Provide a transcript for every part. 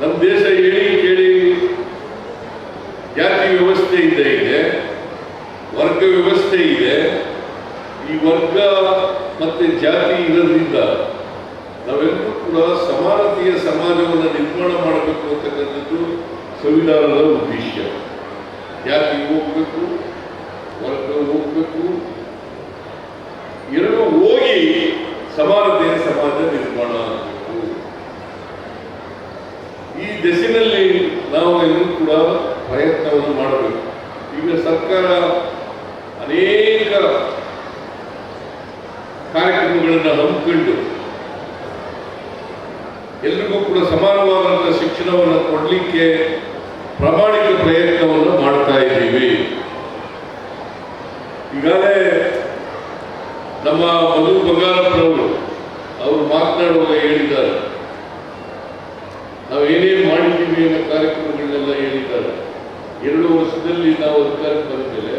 ನಮ್ಮ ದೇಶ ಹೇಳಿ ಕೇಳಿ ಜಾತಿ ವ್ಯವಸ್ಥೆ ಇದೆ, ವರ್ಗ ವ್ಯವಸ್ಥೆ ಇದೆ. ಈ ವರ್ಗ ಮತ್ತೆ ಜಾತಿ ಇರೋದ್ರಿಂದ ನಾವೆಲ್ಲರೂ ಕೂಡ ಸಮಾನತೆಯ ಸಮಾಜವನ್ನು ನಿರ್ಮಾಣ ಮಾಡಬೇಕು ಅಂತಕ್ಕಂಥದ್ದು ಸಂವಿಧಾನದ ಉದ್ದೇಶ. ಜಾತಿ ಹೋಗ್ಬೇಕು, ವರ್ಗ ಹೋಗ್ಬೇಕು, ಎರಡು ಹೋಗಿ ಸಮಾನತೆಯ ಸಮಾಜ ನಿರ್ಮಾಣ ಆಗಬೇಕು. ಈ ದಿಸೆಯಲ್ಲಿ ನಾವು ಎಲ್ಲರೂ ಕೂಡ ಪ್ರಯತ್ನವನ್ನು ಮಾಡಬೇಕು. ಈಗ ಸರ್ಕಾರ ಅನೇಕ ಕಾರ್ಯಕ್ರಮಗಳನ್ನು ಹಮ್ಮಿಕೊಂಡು ಎಲ್ರಿಗೂ ಕೂಡ ಸಮಾನವಾದಂಥ ಶಿಕ್ಷಣವನ್ನು ಕೊಡಲಿಕ್ಕೆ ಪ್ರಾಮಾಣಿಕ ಪ್ರಯತ್ನವನ್ನು ಮಾಡ್ತಾ ಇದ್ದೀವಿ. ಈಗಾಗಲೇ ನಮ್ಮ ಮಧು ಬಂಗಾರಪ್ಪನವರು ಅವರು ಮಾತನಾಡುವಾಗ ಹೇಳಿದ್ದಾರೆ, ನಾವು ಏನೇನು ಮಾಡಿದ್ದೀವಿ ಅನ್ನೋ ಕಾರ್ಯಕ್ರಮಗಳನ್ನೆಲ್ಲ ಹೇಳಿದ್ದಾರೆ. 2 ವರ್ಷದಲ್ಲಿ ನಾವು ಅಧಿಕಾರಕ್ಕೆ ಬಂದ ಮೇಲೆ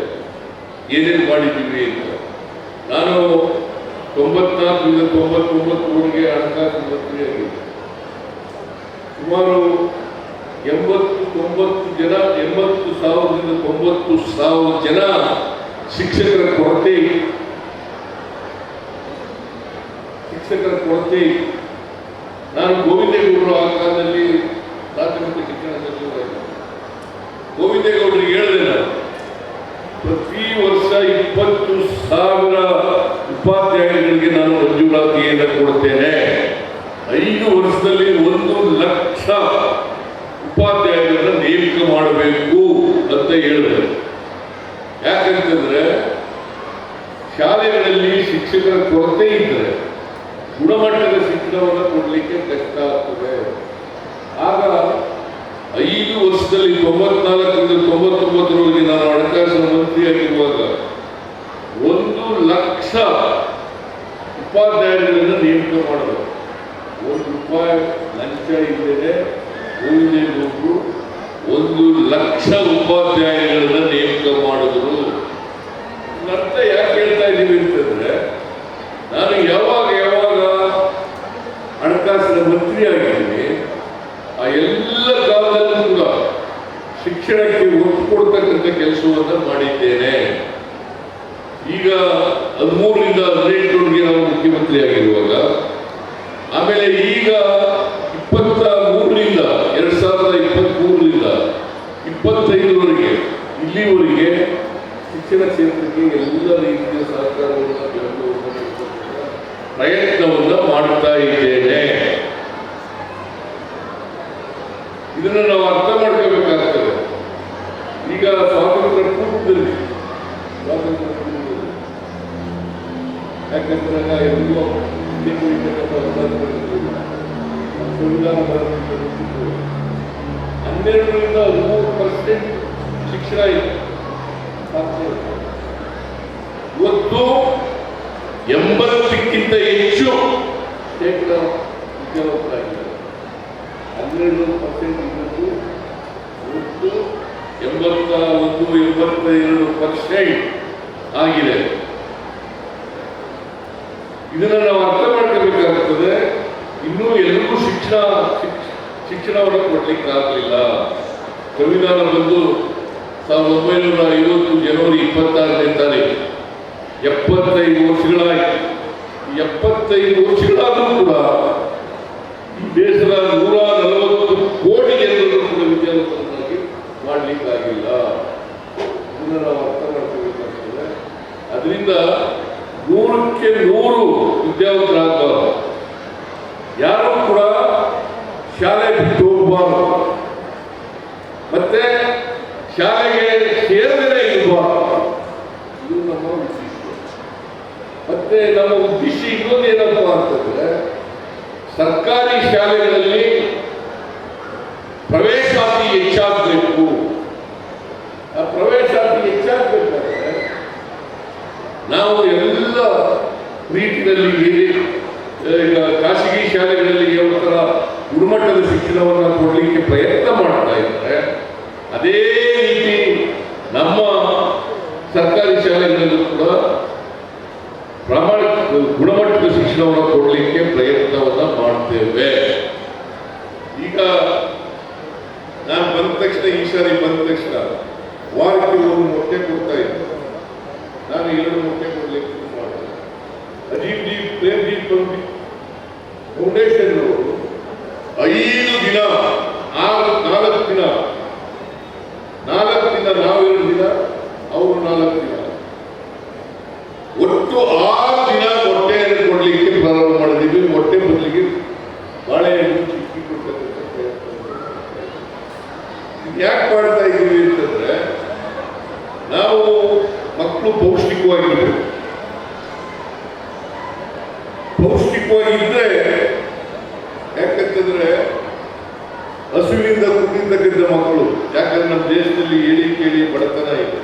ಏನೇನು ಮಾಡಿದ್ದೀವಿ ಅಂತ. ನಾನು 94ರಿಂದ 99ವರೆಗೆ ಹಣಕಾಸು ಮಂತ್ರಿಯಾಗಿದ್ದೆ. ಸುಮಾರು 80,000ರಿಂದ 90,000 ಜನ ಶಿಕ್ಷಕರ ಕೊರತೆ ನಾನು ಗೋವಿಂದೇಗೌಡರು ಆ ಕಾಲದಲ್ಲಿ ಪ್ರಾಥಮಿಕ ಶಿಕ್ಷಣ ಸಚಿವರಾಗಿದ್ದೆ. ಗೋವಿಂದೇಗೌಡರಿಗೆ ಹೇಳಿದೆ, ನಾನು ಪ್ರತಿ ವರ್ಷ 20,000 ಉಪಾಧ್ಯಾಯರಿಗೆ ನಾನು ಮಂಜೂರಾತಿಯನ್ನು ಕೊಡ್ತೇನೆ. 5 ವರ್ಷದಲ್ಲಿ 1,00,000 ಉಪಾಧ್ಯಾಯರನ್ನು ನೇಮಕ ಮಾಡಬೇಕು ಅಂತ ಹೇಳಿದೆ. ಯಾಕಂತಂದ್ರೆ ಶಾಲೆಗಳಲ್ಲಿ ಶಿಕ್ಷಕರ ಕೊರತೆ ಇದ್ದರೆ ಗುಣಮಟ್ಟದ ಶಿಕ್ಷಣವನ್ನು ಕೊಡಲಿಕ್ಕೆ ಕಷ್ಟ ಆಗ್ತದೆ. ಆಗ 5 ವರ್ಷದಲ್ಲಿ 94ರಿಂದ 99ವರೆಗೆ ನಾನು ಹಣಕಾಸಿನ ಮಂತ್ರಿಯಾಗಿರುವಾಗ 1,00,000 ಉಪಾಧ್ಯಾಯರನ್ನು ನೇಮಕ ಮಾಡಬೇಕು. 1 ರೂಪಾಯಿ ಲಂಚ ಇಲ್ಲದೆ ಗೋವಿಂದೇಗೌಡರು 1,00,000 ಉಪಾಧ್ಯಾಯರನ್ನು ನೇಮಕ ಮಾಡಿದ್ರು. ಅರ್ಥ ಯಾಕೆ ಹೇಳ್ತಾ ಇದ್ದೀವಿ ಅಂತಂದ್ರೆ, ನಾನು ಯಾವಾಗ ಹಣಕಾಸಿನ ಮಂತ್ರಿ ಆಗಿದ್ದೀನಿ ಆ ಎಲ್ಲ ಕಾಲದಲ್ಲೂ ಕೂಡ ಶಿಕ್ಷಣಕ್ಕೆ ಒತ್ತು ಕೊಡ್ತಕ್ಕಂಥ ಕೆಲಸವನ್ನು ಮಾಡಿದ್ದೇನೆ. ಈಗ 13ರಿಂದ 18ವರೆಗೆ ನಾವು ಮುಖ್ಯಮಂತ್ರಿ ಆಗಿರುವಾಗ, ಆಮೇಲೆ ಈಗ 2023ರಿಂದ 25ವರೆಗೆ ಇಲ್ಲಿವರೆಗೆ ಶಿಕ್ಷಣ ಕ್ಷೇತ್ರಕ್ಕೆ ಎಲ್ಲ ರೀತಿಯ ಸಹಕಾರವನ್ನು ಪ್ರಯತ್ನವನ್ನು ಮಾಡ್ತಾ ಇದ್ದೇನೆ. ಇದನ್ನು ನಾವು ಅರ್ಥ ಮಾಡ್ಕೋಬೇಕಾಗ್ತದೆ. ಈಗ ಸ್ವಾತಂತ್ರ್ಯ ಪೂರ್ವದಲ್ಲಿ ಯಾಕಂದ್ರೆ ಎಲ್ಲೋ ಸಂವಿಧಾನ 12ರಿಂದ 13% ಶಿಕ್ಷಣ ಇದೆ. ಇವತ್ತು 80ಕ್ಕಿಂತ ಹೆಚ್ಚು ಶೇಕಡ ಉದ್ಯೋಗಸ್ಥರಾಗಿದ್ದಾರೆ. 12% ಇದ್ದು ಇವತ್ತು 81-82% ಆಗಿದೆ. ಇದನ್ನು ನಾವು ಅರ್ಥ ಮಾಡ್ಕೋಬೇಕಾಗ್ತದೆ. ಇನ್ನೂ ಎಲ್ಲರಿಗೂ ಶಿಕ್ಷಣವನ್ನು ಕೊಡ್ಲಿಕ್ಕಾಗಲಿಲ್ಲ. ಸಂವಿಧಾನ ಬಂದು 1950 ಜನವರಿ 26ನೇ ತಾರೀಕು 75 ವರ್ಷಗಳಾಯಿತು. 75 ವರ್ಷಗಳಾದರೂ ಕೂಡ ಈ ದೇಶದ 140 ಕೋಟಿ ಜನರನ್ನು ಕೂಡ ವಿದ್ಯಾವಂತರನ್ನಾಗಿ ಮಾಡಲಿಕ್ಕಾಗಿಲ್ಲ. ಇದನ್ನು ನಾವು ಅರ್ಥ ಮಾಡ್ಕೋಬೇಕಾಗ್ತದೆ. ಅದರಿಂದ 100ಕ್ಕೆ 100 ವಿದ್ಯಾವಂತರಾಗಬಾರದು. ಯಾರು ಕೂಡ ಶಾಲೆ ಬಿಟ್ಟು ಹೋಗಬಾರದು, ಮತ್ತೆ ಶಾಲೆಗೆ ಸೇರದೇ ಇರಬಾರದು. ಇದು ನಮ್ಮ ಉದ್ದೇಶ. ಮತ್ತೆ ನಮ್ಮ ಉದ್ದೇಶ ಇನ್ನೊಂದೇನಪ್ಪ ಅಂತಂದ್ರೆ, ಸರ್ಕಾರಿ ಶಾಲೆಗಳಲ್ಲಿ ಪ್ರವೇಶಾತಿ ಹೆಚ್ಚಾಗಬೇಕು. ಆ ಪ್ರವೇಶಾತಿ ಹೆಚ್ಚಾಗಬೇಕಾದ್ರೆ ನಾವು ಎಲ್ಲ ರೀತಿಯಲ್ಲಿ ಈಗ ಖಾಸಗಿ ಶಾಲೆಗಳಲ್ಲಿ ಯಾವ ಥರ ಗುಣಮಟ್ಟದ ಶಿಕ್ಷಣವನ್ನು ಕೊಡಲಿಕ್ಕೆ ಪ್ರಯತ್ನ ಮಾಡ್ತಾ ಇದ್ದಾರೆ, ಅದೇ ರೀತಿ ನಮ್ಮ ಸರ್ಕಾರಿ ಶಾಲೆಗಳಲ್ಲೂ ಕೂಡ ಪ್ರಾಮಾಣಿಕ ಗುಣಮಟ್ಟದ ಶಿಕ್ಷಣವನ್ನು ಕೊಡಲಿಕ್ಕೆ ಪ್ರಯತ್ನವನ್ನು ಮಾಡ್ತೇವೆ. ಈಗ ನಾನು ಬಂದ ತಕ್ಷಣ ಈ ಸಾರಿ ಬಂದ ತಕ್ಷಣ ವಾರಕ್ಕೆ ಒಂದು ಮೊಟ್ಟೆ ಕೊಡ್ತಾ ಇದ್ದೆ. ನಾನು 2 ಮೊಟ್ಟೆ ಕೊಡ್ಲಿಕ್ಕೆ ಶುರು ಮಾಡಿದೆ. Ajeeb G Prem G foundation 5 ದಿನ 4 ದಿನ ನಾವು 2 ದಿನ ಅವರು 4 ದಿನ ಒಟ್ಟು 6 ದಿನ ಮೊಟ್ಟೆಯನ್ನು ಕೊಡ್ಲಿಕ್ಕೆ ಪ್ರಾರಂಭ ಮಾಡಿದ್ದೀವಿ. ಮೊಟ್ಟೆ ಬದಲಿಗೆ ಬಾಳೆಹಣ್ಣು ಚಿಕ್ಕಿ ಕೊಡ್ತಕ್ಕಂಥ ಯಾಕೆ ಮಾಡ್ತಾ ಇದ್ದೀವಿ ಅಂತಂದ್ರೆ ನಾವು ಮಕ್ಕಳು ಪೌಷ್ಟಿಕವಾಗಿದ್ರೆ ಯಾಕಂತಂದ್ರೆ ಹಸುವಿನಿಂದ ಕುಡಿತಕ್ಕಂಥ ಮಕ್ಕಳು, ಯಾಕಂದ್ರೆ ನಮ್ಮ ದೇಶದಲ್ಲಿ ಏಳಿ ಕೇಳಿ ಬಡತನ ಇದೆ,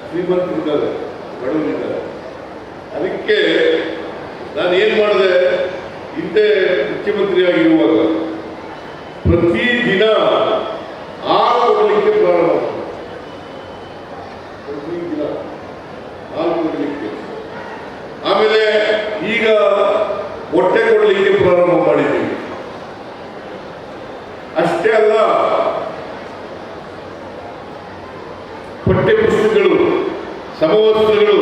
ಶ್ರೀಮಂತರಿದ್ದಾರೆ, ಬಡವರಿದ್ದಾರೆ. ಅದಕ್ಕೆ ನಾನು ಏನ್ ಮಾಡಿದೆ, ಹಿಂದೆ ಮುಖ್ಯಮಂತ್ರಿ ಆಗಿರುವಾಗ ಪ್ರತಿ ದಿನ 6 ಕೊಡಲಿಕ್ಕೆ ಪ್ರಾರಂಭ ಮಾಡಿದೆ. ಪ್ರತಿ ದಿನ 6 ಕೊಡಲಿಕ್ಕೆ. ಆಮೇಲೆ ಈಗ ಮೊಟ್ಟೆ ಕೊಡಲಿಕ್ಕೆ ಪ್ರಾರಂಭ ಮಾಡಿದ್ದೀವಿ. ಅಷ್ಟೇ ಅಲ್ಲ, ಪಠ್ಯ ಪುಸ್ತಕಗಳು, ಸಮವಸ್ತ್ರಗಳು,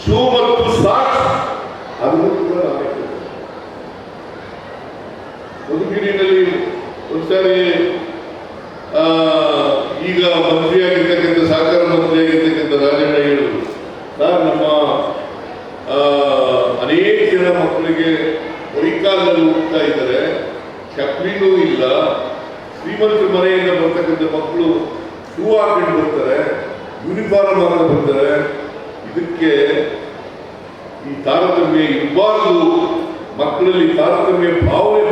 ಶೂ ಮತ್ತು ಸಾಕ್ಸ್ ಅದನ್ನು ಕೂಡ ಮಧುಗಿರಿನಲ್ಲಿ ಒಂದ್ಸಾರಿ ಈಗ ಮಂತ್ರಿಯಾಗಿರ್ತಕ್ಕಂಥ ಸಹಕಾರ ಮಂತ್ರಿಯಾಗಿರ್ತಕ್ಕಂಥ ರಾಜಣ್ಣ ಹೇಳಿದ್ರು, ಸರ್ ನಮ್ಮ ಅನೇಕ ಜನ ಮಕ್ಕಳಿಗೆ ಹೊಯ್ಕಾಲಲ್ಲಿ ಹೋಗ್ತಾ ಇದ್ದಾರೆ, ಚಪ್ಲಿನೂ ಇಲ್ಲ, ಶ್ರೀಮಂತರ ಮನೆಯಿಂದ ಬರ್ತಕ್ಕಂಥ ಮಕ್ಕಳು ಶೂ ಹಾಕೊಂಡು ಬರ್ತಾರೆ, ಯೂನಿಫಾರ್ಮ್ ಹಾಕೊಂಡು ಬರ್ತಾರೆ. ಇದಕ್ಕೆ ಈ ತಾರತಮ್ಯ ಇರಬಾರದು, ಮಕ್ಕಳಲ್ಲಿ ತಾರತಮ್ಯ ಭಾವನೆ